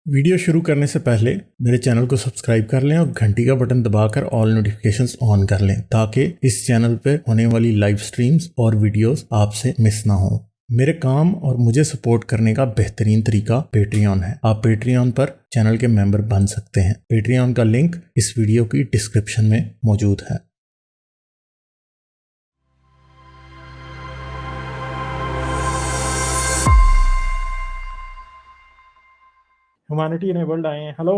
Video शुरू करने से पहले मेरे चैनल को सब्सक्राइब कर लें और घंटी का बटन दबाकर ऑल नोटिफिकेशंस ऑन कर लें ताकि इस चैनल पर होने वाली लाइव स्ट्रीम्स और वीडियोस आपसे मिस ना हो। मेरे काम और मुझे सपोर्ट करने का बेहतरीन तरीका पेट्रियन है। आप पेट्रियन पर चैनल के मेंबर बन सकते हैं। पेट्रियन का लिंक इस वीडियो की डिस्क्रिप्शन में मौजूद है। ह्यूमैनिटी इनेबल्ड आए हैं। हेलो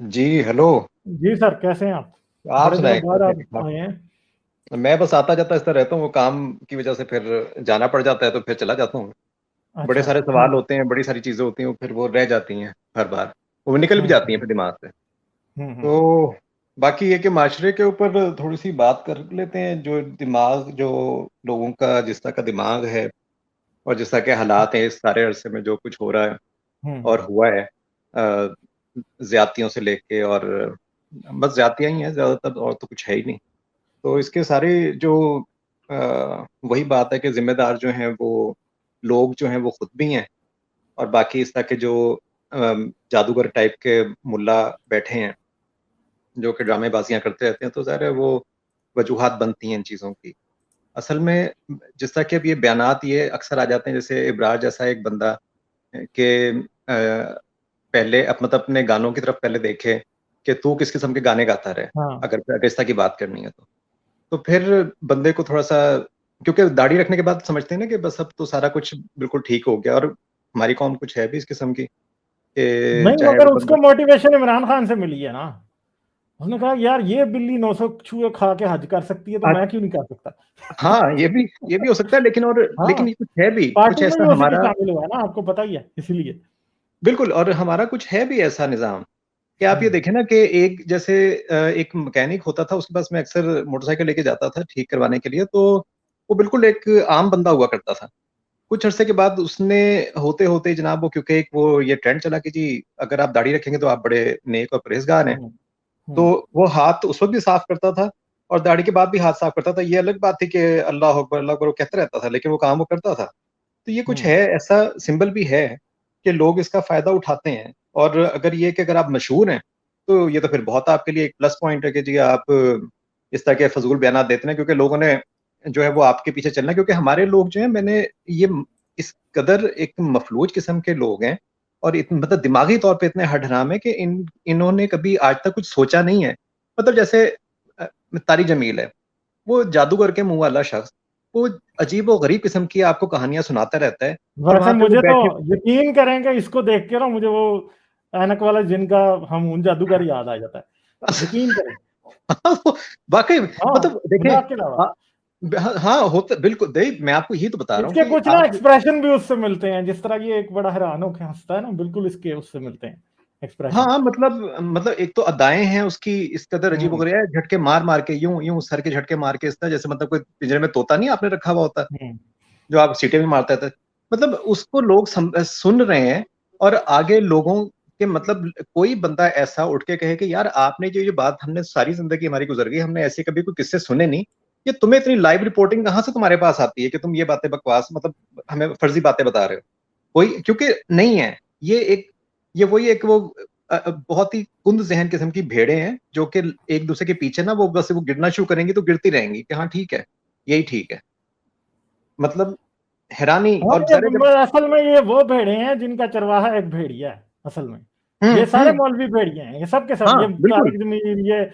जी हेलो जी सर, कैसे हैं आप? आप बड़े दिनों सुनाए बाद कैसे? आप ठीक आए हैं। ठाक। मैं बस आता जाता इस तरह रहता हूँ, वो काम की वजह से फिर जाना पड़ जाता है तो फिर चला जाता हूँ। बड़े अच्छा। सारे सवाल होते हैं, बड़ी सारी चीजें होती हैं, फिर वो रह जाती हैं हर बार, वो निकल भी जाती हैं फिर दिमाग से। हम्म। तो बाकी ये कि माशरे के ऊपर थोड़ी सी बात कर लेते हैं। जो दिमाग, जो लोगों का जिस तरह का दिमाग है और जिस तरह के हालात हैं इस सारे अरसे में जो कुछ हो रहा है और हुआ है, ज्यादतियों से लेके, और बस ज्यादतियां ही हैं ज्यादातर, और तो कुछ है ही नहीं। तो इसके सारे जो वही बात है कि जिम्मेदार जो हैं वो लोग जो हैं वो खुद भी हैं, और बाकी इस तरह के जो जादूगर टाइप के मुल्ला बैठे हैं जो कि ड्रामेबाजियां करते रहते हैं, तो ज़ाहिर है वो वजूहात बनती हैं इन चीज़ों की। असल में जिस तरह के अब ये बयानात ये अक्सर आ जाते हैं, जैसे इब्रार जैसा एक बंदा के पहले मतलब अपने गानों की तरफ पहले देखे कि तू किस किस्म के गाने गाता रहे, हाँ। अगर इस तरह की बात करनी है तो फिर बंदे को थोड़ा सा, क्योंकि दाढ़ी रखने के बाद समझते हैं ना कि बस अब तो सारा कुछ बिल्कुल ठीक हो गया, और हमारी कौम कुछ है भी इस किस्म की कि नहीं, चाहे मगर वो उसको बंदा। मोटिवेशन इमरान खान से मिली है ना। उसने कहा यार ये बिल्ली 900 चूहे खा के हज कर सकती है तो मैं क्यों नहीं कर सकता। हाँ, ये भी हो सकता है, हाँ, लेकिन ये कुछ है भी, कुछ पार्टी में ऐसा भी उसी की हमारा। शामिल हुआ है ना, आपको पता ही है, इसीलिए। बिल्कुल, और हमारा कुछ है भी ऐसा निज़ाम कि आप ये देखें ना कि एक जैसे एक मैकेनिक होता था, उसके पास मैं अक्सर मोटरसाइकिल लेके जाता था ठीक करवाने के लिए, तो वो बिल्कुल एक आम बंदा हुआ करता था। कुछ अरसे के बाद उसने होते-होते जनाब, वो क्योंकि एक वो ये ट्रेंड चला कि जी अगर आप दाढ़ी रखेंगे तो आप बड़े नेक और परहेज़गार हैं। तो वो हाथ उस वक़्त भी साफ करता था और दाढ़ी के बाद भी हाथ साफ करता था। ये अलग बात थी कि अल्लाह अकबर वो कहता रहता था, लेकिन वो काम वो करता था। तो ये कुछ है, ऐसा सिंबल भी है कि लोग इसका फ़ायदा उठाते हैं, और अगर ये कि अगर आप मशहूर हैं, तो ये तो फिर बहुत आपके लिए एक प्लस पॉइंट है कि जी आप इस तरह के फ़ज़ूल बयानात देते हैं, क्योंकि लोगों ने जो है वो आपके पीछे चलना है। क्योंकि हमारे लोग जो हैं, मैंने ये इस कदर एक मफ़लूज किस्म के लोग हैं, और मतलब दिमागी तौर पे इतने हठहराम हैं कि इन्होंने कभी आज तक कुछ सोचा नहीं है। मतलब जैसे तारिक जमील है, वो जादूगर के मुँह वाला शख्स, वो अजीब-ओ-गरीब किस्म की आपको कहानियाँ सुनाता रहता है, और वैसे वहाँ पे वो मुझे तो बैठे। यकीन करेंगे, इसको देख के ना मुझे वो ऐनक वाला जिनका हमून जादूगर याद आ जाता है। यकीन करें। वाक़ई हाँ, मतलब देखें। मजाक के अलावा हाँ, होता बिल्कुल, मैं आपको यही तो बता रहा हूँ इसके कि कुछ ना आप। एक्सप्रेशन भी उससे मिलते हैं, जिस तरह ये एक बड़ा हैरान होकर हंसता है ना, बिल्कुल इसके उससे मिलते हैं एक्सप्रेशन। हाँ, मतलब एक तो अदाएँ हैं उसकी इस कदर अजीब-ओ-गरीब है, झटके मार-मार के यूँ सर के झटके मार के, इस तरह जैसे मतलब कोई पिंजरे में तोता नहीं आपने रखा हुआ होता, जो आप सीटी में मारता था। मतलब उसको लोग सुन रहे हैं, और आगे लोगों के मतलब कोई बंदा ऐसा उठ के कहे कि यार आपने जो बात, हमने सारी ज़िंदगी हमारी गुज़र गई, हमने ऐसे कभी कोई किस्से सुने नहीं। ये तुम्हें इतनी लाइव रिपोर्टिंग कहाँ से तुम्हारे पास आती है कि तुम ये बातें बकवास, मतलब हमें फर्ज़ी बातें बता रहे हो? कोई, क्योंकि नहीं है। ये वही एक वो बहुत ही कुंद ज़हन किस्म की भेड़ें हैं, जो कि एक दूसरे के पीछे ना वो बस वो गिरना शुरू करेंगी तो गिरती रहेंगी कि हाँ ठीक है, यही ठीक है। मतलब हैरानी। हाँ, और ये ज़ाहिर है जब। असल में ये वो भेड़े हैं जिनका चरवाहा एक भेड़िया है असल में। ये सारे मौलवी भेड़िए हैं, ये सब के सब, हाँ, ये बिल्कुल। तारिक जमील, ये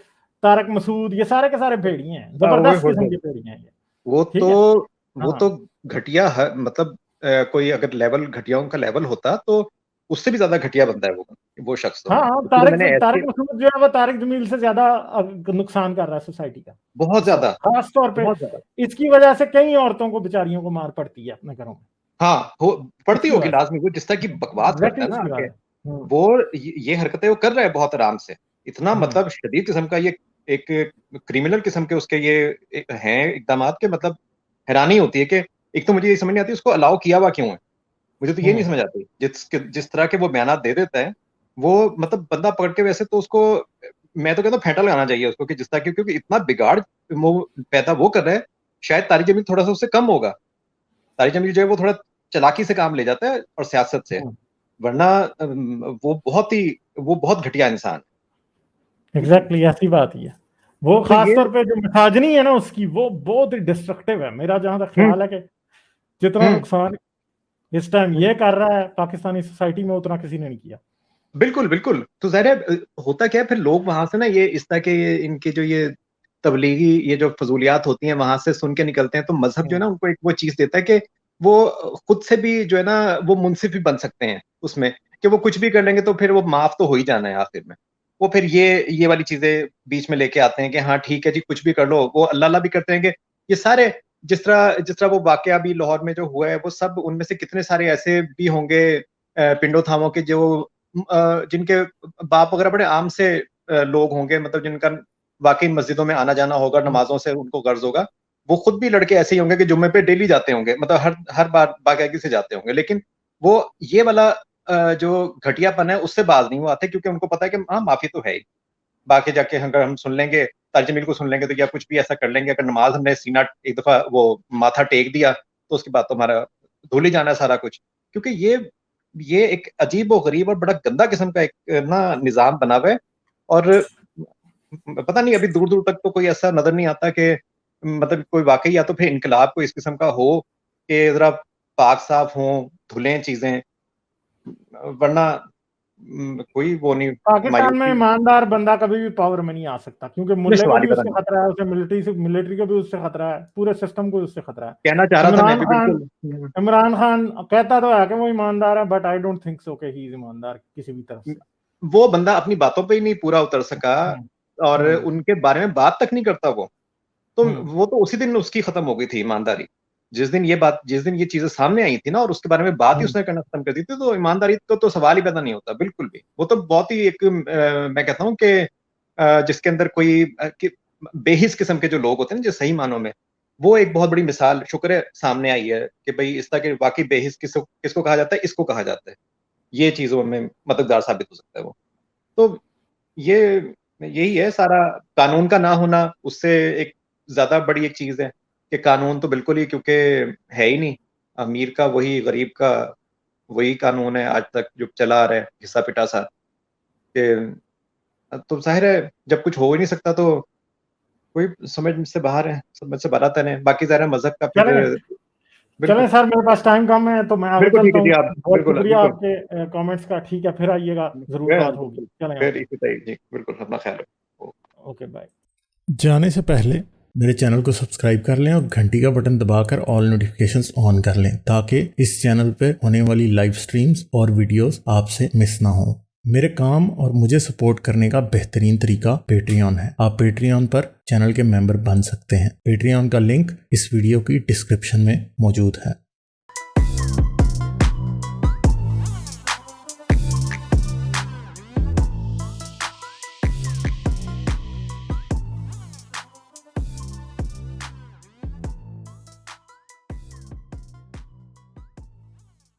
तारक मसूद, ये सारे के सारे भेड़िए हैं, ओए जबरदस्त होए किस्म होए! के भेड़िए हैं ये। वो ठीक तो है। वो तो हाँ घटिया है, मतलब कोई अगर लेवल घटियाओं का लेवल होता तो उससे भी ज़्यादा घटिया बंदा है वो शख्स तो। हाँ हाँ, उसको तो मैंने तारिक ऐसे मसूद जो है वो तारिक जमील से ज्यादा नुकसान कर रहा है सोसाइटी का बहुत इस वक्त, ज़्यादा, खास तौर पे बहुत ज़्यादा। इसकी वजह से कई औरतों को बेचारियों को मार पड़ती है अपने घरों में। हाँ, हो पड़ती इसकी होगी वजह से लाज़मी, वो जिस तरह की बकवास करता एग्जैक्टली है ना इसकी आके, वजह से। वो ये हरकतें वो कर रहा है बहुत आराम से। इतना हम्म। मतलब शदीद किस्म का ये एक क्रिमिनल किस्म के उसके ये हैं इक़दामात के, मतलब हैरानी होती है कि एक तो मुझे ये समझ नहीं आती उसको अलाउ किया हुआ क्यों है? मुझे तो ये नहीं हम्म। समझ आती। जिस तरह के वो बयानात दे देता है, वो मतलब बंदा पकड़ के वैसे तो उसको, मैं तो कहता हूँ फेंटा लगाना चाहिए उसको, कि जिस तरह की, क्योंकि इतना बिगाड़ वो पैदा वो कर रहा है, शायद तारिक जमील थोड़ा-सा उससे कम होगा। तारिक जमील जो है वो थोड़ा चालाकी से काम ले जाता है और सियासत से। वरना वो बहुत घटिया इंसान। एग्जैक्टली ऐसी बात ही है। वो तो खास ये तौर पे जो मिसाजनी है ना उसकी, वो बहुत ही डिस्ट्रक्टिव है। मेरा जहां तक ख्याल है कि जितना नुकसान इस टाइम ये कर रहा है पाकिस्तानी सोसाइटी में, उतना किसी ने नहीं किया। बिल्कुल बिल्कुल। तो ज़ाहिर है होता क्या है, फिर लोग वहां से ना ये इस तरह के इनके जो ये तबलीगी ये जो फजूलियात होती हैं वहां से सुन के निकलते हैं, तो मजहब जो है ना उनको एक वो चीज देता है कि वो खुद से भी जो है ना वो मुंसिफ भी बन सकते हैं उसमें, कि वो कुछ भी कर लेंगे तो फिर वो माफ तो हो ही जाना है आखिर में। वो फिर ये वाली चीजें बीच में लेके आते हैं कि हाँ ठीक है जी कुछ भी कर लो, वो अल्लाह अल्लाह भी करते हैं कि ये सारे जिस तरह वो वाकया भी लाहौर में जो हुआ है, वो सब उनमें से कितने सारे ऐसे भी होंगे पिंडो थामों के जो जिनके बाप वगैरह बड़े आम से लोग होंगे, मतलब जिनका वाकई मस्जिदों में आना जाना होगा, नमाजों से उनको गर्ज होगा, वो खुद भी लड़के ऐसे ही होंगे कि जुम्मे पे डेली जाते होंगे, मतलब हर बार बाकायदगी से जाते होंगे, लेकिन वो ये वाला जो घटियापन है उससे बाज नहीं हुआ आते, क्योंकि उनको पता है कि हाँ माफी तो है ही। बाकी जाके अगर हम सुन लेंगे ताजमील को सुन लेंगे तो या कुछ भी ऐसा कर लेंगे, अगर नमाज हमने सीना एक दफा वो माथा टेक दिया तो उसके बाद तो हमारा धुल ही जाना है सारा कुछ। क्योंकि ये एक अजीब और गरीब और बड़ा गंदा किस्म का एक ना निजाम बना हुआ है। और पता नहीं अभी दूर दूर तक तो कोई ऐसा नजर नहीं आता कि मतलब कोई वाकई या तो फिर इनकलाब कोई इस किस्म का हो कि जरा पाक साफ हो, धुलें चीजें, वरना कोई वो नहीं। पाकिस्तान में मायूसी ईमानदार बंदा कभी भी पावर में नहीं आ सकता, क्योंकि में मुल्ले को सवाल ही भी पता उससे नहीं। खतरा है, उसे मिलिट्री को भी उससे खतरा है, पूरे सिस्टम को उससे खतरा है। कहना चाह रहा था मैं इमरान भी खान बिल्कुल। इमरान खान कहता तो है कि वो ईमानदार है, but I don't think so कि ही इज ईमानदार किसी भी तरफ से। वो बंदा अपनी बातों पे ही नहीं पूरा उतर सका हम्म, और हम्म, उनके बारे में बात तक नहीं करता वो। तो हम्म, वो तो उसी दिन उसकी खत्म हो गई थी ईमानदारी। जिस दिन ये चीजें सामने आई थी ना और उसके बारे में बात ही हम्म, उसने करना खत्म कर दी थी, तो ईमानदारी का तो सवाल ही पैदा नहीं होता बिल्कुल भी। वो तो बहुत ही एक मैं कहता हूँ कि जिसके अंदर कोई बेहिस किस्म के जो लोग होते हैं ना, जो सही मानों में, वो एक बहुत बड़ी मिसाल शुक्र है सामने आई है कि भाई इस तरह के वाकई बेहिस किसको कहा जाता है, इसको कहा जाता है। ये चीजों में मददगार साबित हो सकता है वो। तो ये यही है सारा। कानून का ना होना उससे एक ज्यादा बड़ी एक चीज है कि कानून तो बिल्कुल ही क्योंकि है ही नहीं। अमीर का वही, गरीब का वही कानून है आज तक जो चला आ रहा है, घिसा पिटा सा। कि तो जाहिर है जब कुछ हो ही नहीं सकता तो कोई समझ से बाहर है, समझ से बाहर आता है। बाकी जाहिर है मजहब का फिर चलें चलें बिल्कुल सर, मेरे पास टाइम कम है तो मैं आगे बिल्कुल ठीक चलता है जी। हूँ। आप बहुत बिल्कुल शुक्रिया बिल्कुल आपके कमेंट्स का। ठीक है, फिर आइएगा, जरूर बात होगी। बिल्कुल चलें, फिर ओके इसी तरह जी बिल्कुल अपना ख्याल रखो। Okay bye. जाने से पहले मेरे चैनल को सब्सक्राइब कर लें और घंटी का बटन दबाकर ऑल नोटिफिकेशंस ऑन कर लें, ताकि इस चैनल पे होने वाली लाइव स्ट्रीम्स और वीडियोस आपसे मिस ना हो। मेरे काम और मुझे सपोर्ट करने का बेहतरीन तरीका पेट्रियन है। आप पेट्रियन पर चैनल के मेंबर बन सकते हैं। पेट्रियन का लिंक इस वीडियो की डिस्क्रिप्शन में मौजूद है।